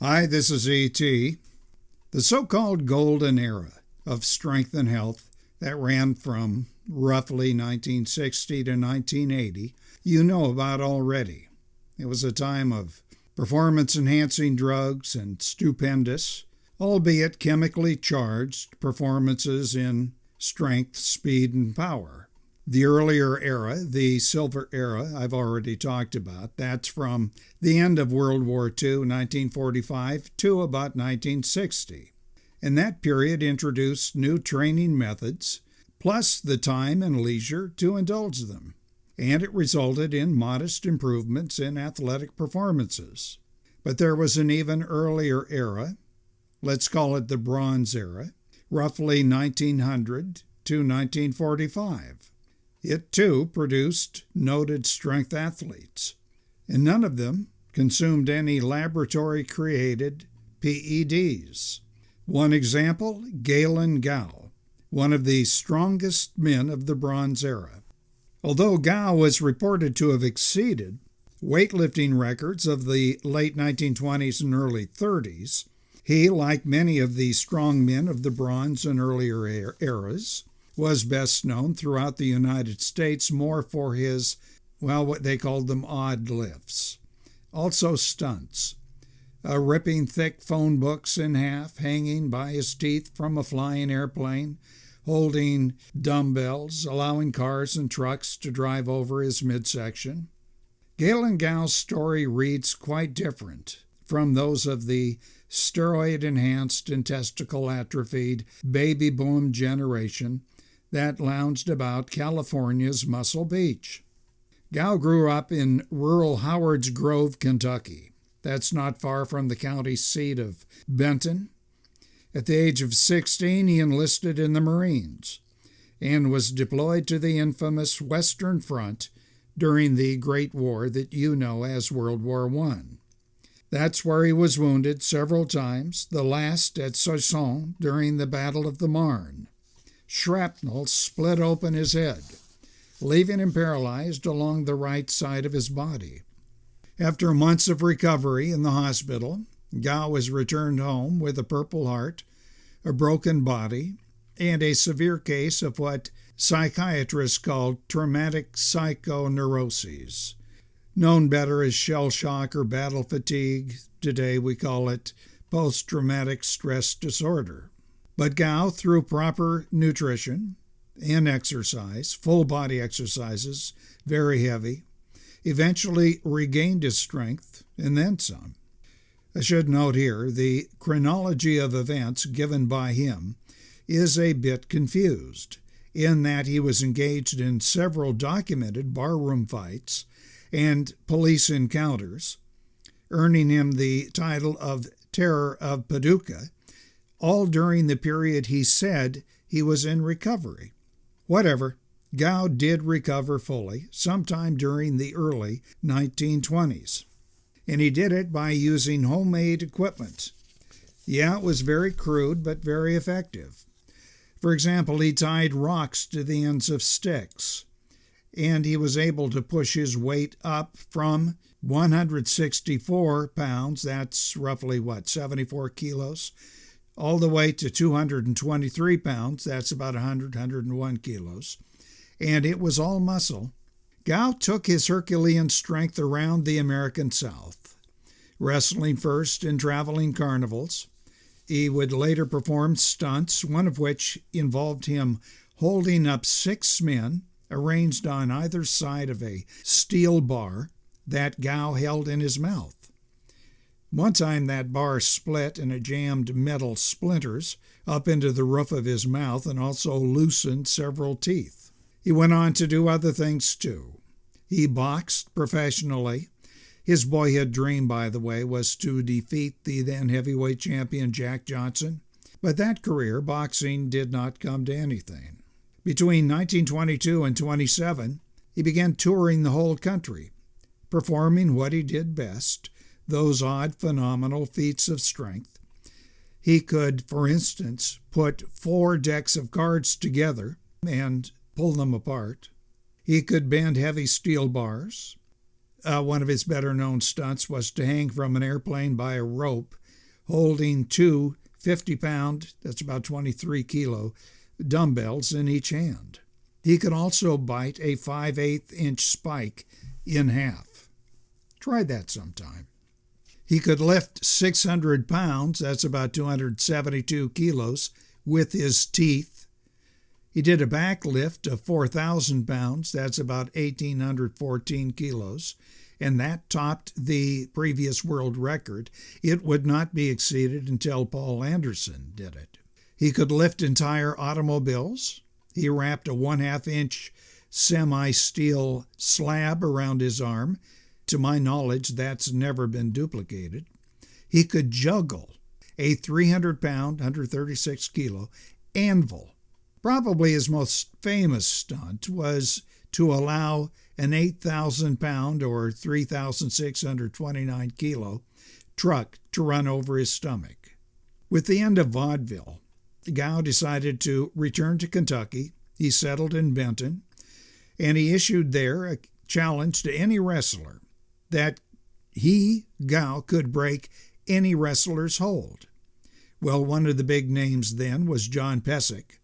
Hi, this is E.T. The so-called golden era of strength and health that ran from roughly 1960 to 1980, you know about already. It was a time of performance-enhancing drugs and stupendous, albeit chemically charged, performances in strength, speed, and power. The earlier era, the Silver Era, I've already talked about. That's from the end of World War II, 1945, to about 1960. And that period introduced new training methods, plus the time and leisure to indulge them. And it resulted in modest improvements in athletic performances. But there was an even earlier era, let's call it the Bronze Era, roughly 1900 to 1945. It, too, produced noted strength athletes, and none of them consumed any laboratory-created PEDs. One example, Galen Gough, one of the strongest men of the Bronze Era. Although Gough was reported to have exceeded weightlifting records of the late 1920s and early 30s, he, like many of the strong men of the Bronze and earlier eras, was best known throughout the United States more for his, what they called them odd lifts. Also stunts. Ripping thick phone books in half, hanging by his teeth from a flying airplane, holding dumbbells, allowing cars and trucks to drive over his midsection. Galen Gough's story reads quite different from those of the steroid-enhanced and testicle-atrophied baby boom generation that lounged about California's Muscle Beach. Gough grew up in rural Howard's Grove, Kentucky. That's not far from the county seat of Benton. At the age of 16, he enlisted in the Marines and was deployed to the infamous Western Front during the Great War that you know as World War I. That's where he was wounded several times, the last at Soissons during the Battle of the Marne. Shrapnel split open his head, leaving him paralyzed along the right side of his body. After months of recovery in the hospital, Gough was returned home with a Purple Heart, a broken body, and a severe case of what psychiatrists called traumatic psychoneuroses, known better as shell shock or battle fatigue. Today we call it post-traumatic stress disorder. But Gough, through proper nutrition and exercise, full body exercises, very heavy, eventually regained his strength and then some. I should note here the chronology of events given by him is a bit confused, in that he was engaged in several documented barroom fights and police encounters, earning him the title of Terror of Paducah, all during the period he said he was in recovery. Whatever, Gough did recover fully sometime during the early 1920s, and he did it by using homemade equipment. Yeah, it was very crude, but very effective. For example, he tied rocks to the ends of sticks, and he was able to push his weight up from 164 pounds, that's roughly 74 kilos, all the way to 223 pounds, that's about 101 kilos, and it was all muscle. Gough took his Herculean strength around the American South, wrestling first in traveling carnivals. He would later perform stunts, one of which involved him holding up 6 men arranged on either side of a steel bar that Gough held in his mouth. One time that bar split and it jammed metal splinters up into the roof of his mouth and also loosened several teeth. He went on to do other things too. He boxed professionally. His boyhood dream, by the way, was to defeat the then heavyweight champion Jack Johnson, but that career, boxing, did not come to anything. Between 1922 and 27, he began touring the whole country, performing what he did best, those odd, phenomenal feats of strength. He could, for instance, put 4 decks of cards together and pull them apart. He could bend heavy steel bars. One of his better-known stunts was to hang from an airplane by a rope holding two 50-pound, that's about 23 kilo, dumbbells in each hand. He could also bite a 5/8-inch spike in half. Try that sometime. He could lift 600 pounds, that's about 272 kilos, with his teeth. He did a back lift of 4,000 pounds, that's about 1,814 kilos, and that topped the previous world record. It would not be exceeded until Paul Anderson did it. He could lift entire automobiles. He wrapped a 1/2-inch semi-steel slab around his arm. To my knowledge, that's never been duplicated. He could juggle a 300-pound, 136 kilo anvil. Probably his most famous stunt was to allow an 8,000-pound or 3,629 kilo truck to run over his stomach. With the end of vaudeville, Gough decided to return to Kentucky. He settled in Benton, and he issued there a challenge to any wrestler that he, Gough, could break any wrestler's hold. Well, one of the big names then was John Pesek,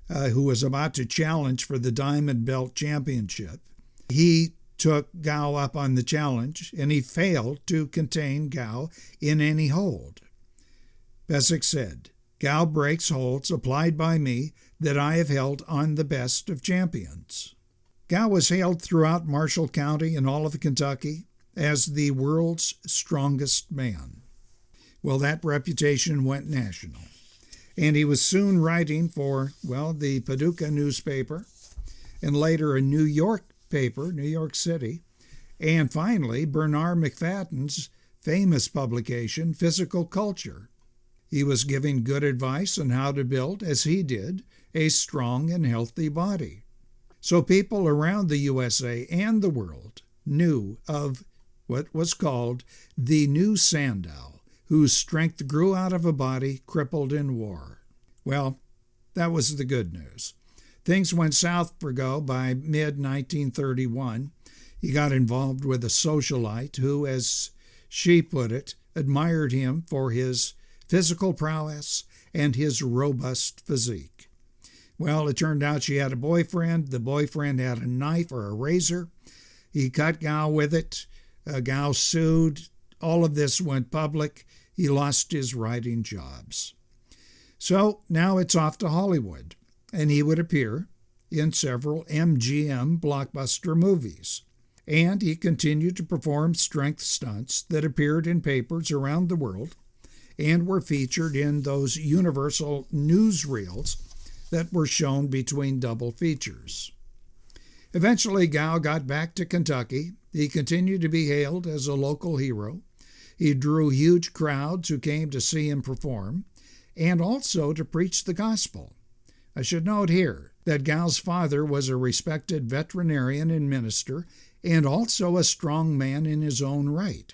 who was about to challenge for the Diamond Belt Championship. He took Gough up on the challenge, and he failed to contain Gough in any hold. Pesek said, "Gough breaks holds applied by me that I have held on the best of champions." Gough was hailed throughout Marshall County and all of Kentucky as the world's strongest man. Well, that reputation went national, and he was soon writing for, the Paducah newspaper, and later a New York paper, New York City, and finally Bernard McFadden's famous publication, Physical Culture. He was giving good advice on how to build, as he did, a strong and healthy body. So people around the USA and the world knew of what was called the New Sandow, whose strength grew out of a body crippled in war. Well, that was the good news. Things went south for Gough by mid-1931. He got involved with a socialite who, as she put it, admired him for his physical prowess and his robust physique. Well, it turned out she had a boyfriend. The boyfriend had a knife or a razor. He cut Gough with it. Gough sued. All of this went public. He lost his writing jobs. So now it's off to Hollywood, and he would appear in several MGM blockbuster movies. And he continued to perform strength stunts that appeared in papers around the world and were featured in those universal newsreels that were shown between double features. Eventually, Gough got back to Kentucky. He continued to be hailed as a local hero. He drew huge crowds who came to see him perform and also to preach the gospel. I should note here that Gough's father was a respected veterinarian and minister and also a strong man in his own right.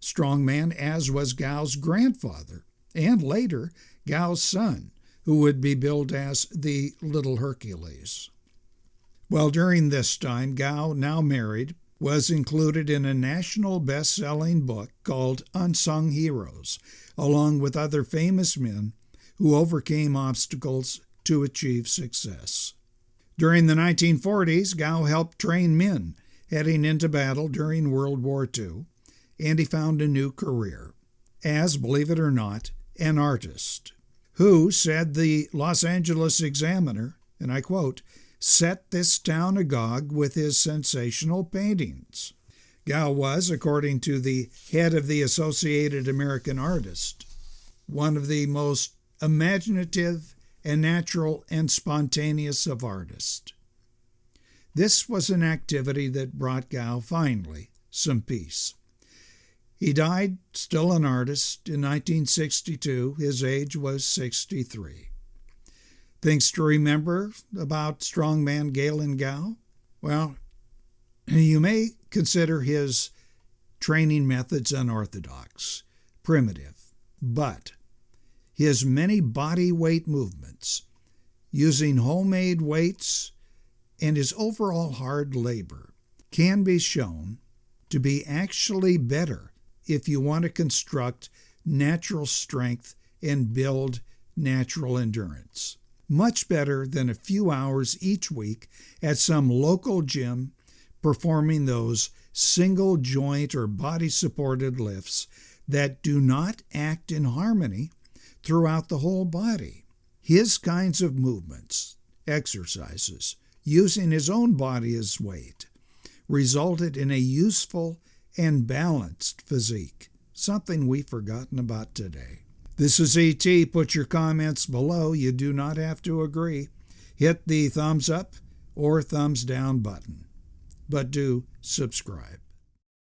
Strongman as was Gough's grandfather and later Gough's son, who would be billed as the Little Hercules. Well, during this time, Gough, now married, was included in a national best-selling book called Unsung Heroes, along with other famous men who overcame obstacles to achieve success. During the 1940s, Gough helped train men heading into battle during World War II, and he found a new career as, believe it or not, an artist, who, said the Los Angeles Examiner, and I quote, "set this town agog with his sensational paintings." Gough was, according to the head of the Associated American Artists, one of the most imaginative and natural and spontaneous of artists. This was an activity that brought Gough, finally, some peace. He died, still an artist, in 1962. His age was 63. Things to remember about strongman Galen Gough? Well, you may consider his training methods unorthodox, primitive, but his many body weight movements, using homemade weights, and his overall hard labor can be shown to be actually better if you want to construct natural strength and build natural endurance. Much better than a few hours each week at some local gym performing those single joint or body supported lifts that do not act in harmony throughout the whole body. His kinds of movements, exercises, using his own body as weight, resulted in a useful and balanced physique, something we've forgotten about today. This is E.T. Put your comments below. You do not have to agree. Hit the thumbs up or thumbs down button, but do subscribe.